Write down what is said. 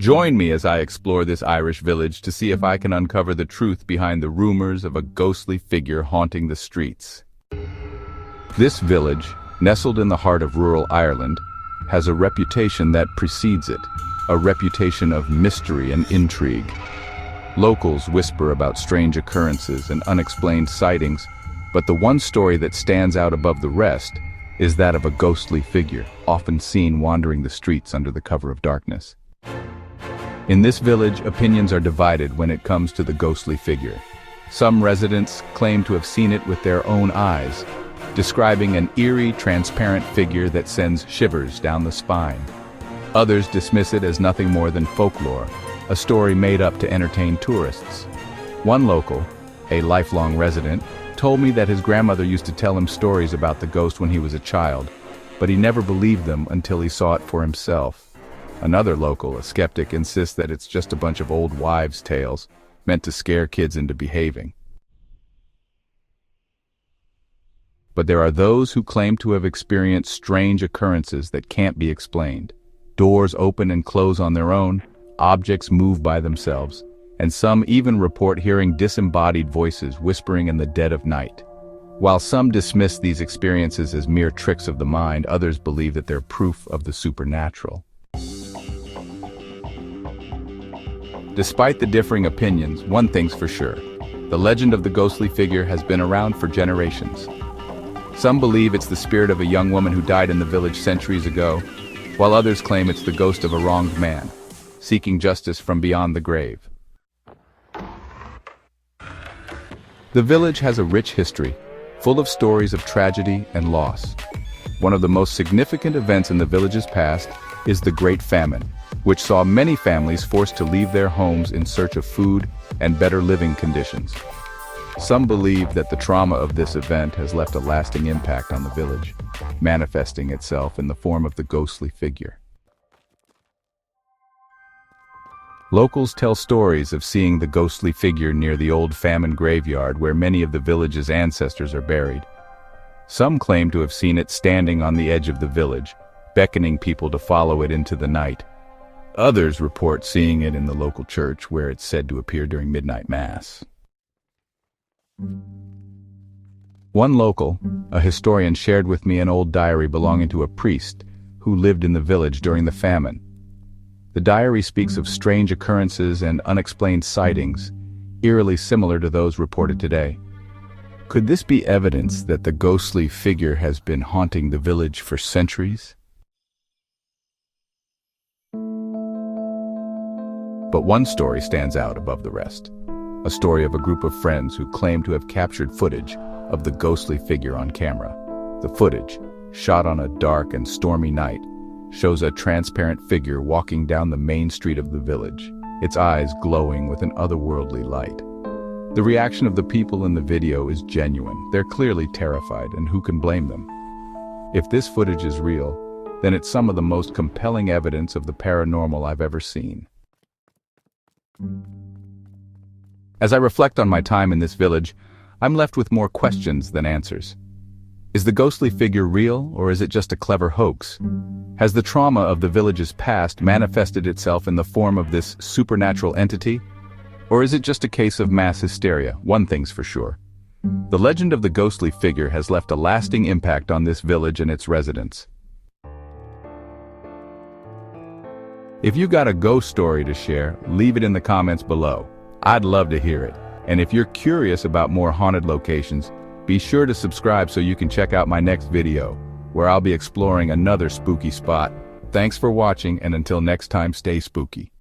Join me as I explore this Irish village to see if I can uncover the truth behind the rumors of a ghostly figure haunting the streets. This village, nestled in the heart of rural Ireland, has a reputation that precedes it, a reputation of mystery and intrigue. Locals whisper about strange occurrences and unexplained sightings, but the one story that stands out above the rest is that of a ghostly figure, often seen wandering the streets under the cover of darkness. In this village, opinions are divided when it comes to the ghostly figure. Some residents claim to have seen it with their own eyes, describing an eerie, transparent figure that sends shivers down the spine. Others dismiss it as nothing more than folklore, a story made up to entertain tourists. One local, a lifelong resident, told me that his grandmother used to tell him stories about the ghost when he was a child, but he never believed them until he saw it for himself. Another local, a skeptic, insists that it's just a bunch of old wives' tales meant to scare kids into behaving. But there are those who claim to have experienced strange occurrences that can't be explained. Doors open and close on their own, objects move by themselves, and some even report hearing disembodied voices whispering in the dead of night. While some dismiss these experiences as mere tricks of the mind, others believe that they're proof of the supernatural. Despite the differing opinions, one thing's for sure: the legend of the ghostly figure has been around for generations. Some believe it's the spirit of a young woman who died in the village centuries ago, while others claim it's the ghost of a wronged man, seeking justice from beyond the grave. The village has a rich history, full of stories of tragedy and loss. One of the most significant events in the village's past is the Great Famine, which saw many families forced to leave their homes in search of food and better living conditions. Some believe that the trauma of this event has left a lasting impact on the village, manifesting itself in the form of the ghostly figure. Locals tell stories of seeing the ghostly figure near the old famine graveyard where many of the village's ancestors are buried. Some claim to have seen it standing on the edge of the village, beckoning people to follow it into the night. Others report seeing it in the local church where it's said to appear during midnight mass. One local, a historian, shared with me an old diary belonging to a priest who lived in the village during the famine. The diary speaks of strange occurrences and unexplained sightings, eerily similar to those reported today. Could this be evidence that the ghostly figure has been haunting the village for centuries? But one story stands out above the rest. A story of a group of friends who claim to have captured footage of the ghostly figure on camera. The footage, shot on a dark and stormy night, shows a transparent figure walking down the main street of the village, its eyes glowing with an otherworldly light. The reaction of the people in the video is genuine. They're clearly terrified, and who can blame them? If this footage is real, then it's some of the most compelling evidence of the paranormal I've ever seen. As I reflect on my time in this village, I'm left with more questions than answers. Is the ghostly figure real, or is it just a clever hoax? Has the trauma of the village's past manifested itself in the form of this supernatural entity? Or is it just a case of mass hysteria? One thing's for sure: the legend of the ghostly figure has left a lasting impact on this village and its residents. If you got a ghost story to share, leave it in the comments below. I'd love to hear it. And if you're curious about more haunted locations, be sure to subscribe so you can check out my next video, where I'll be exploring another spooky spot. Thanks for watching, and until next time, stay spooky.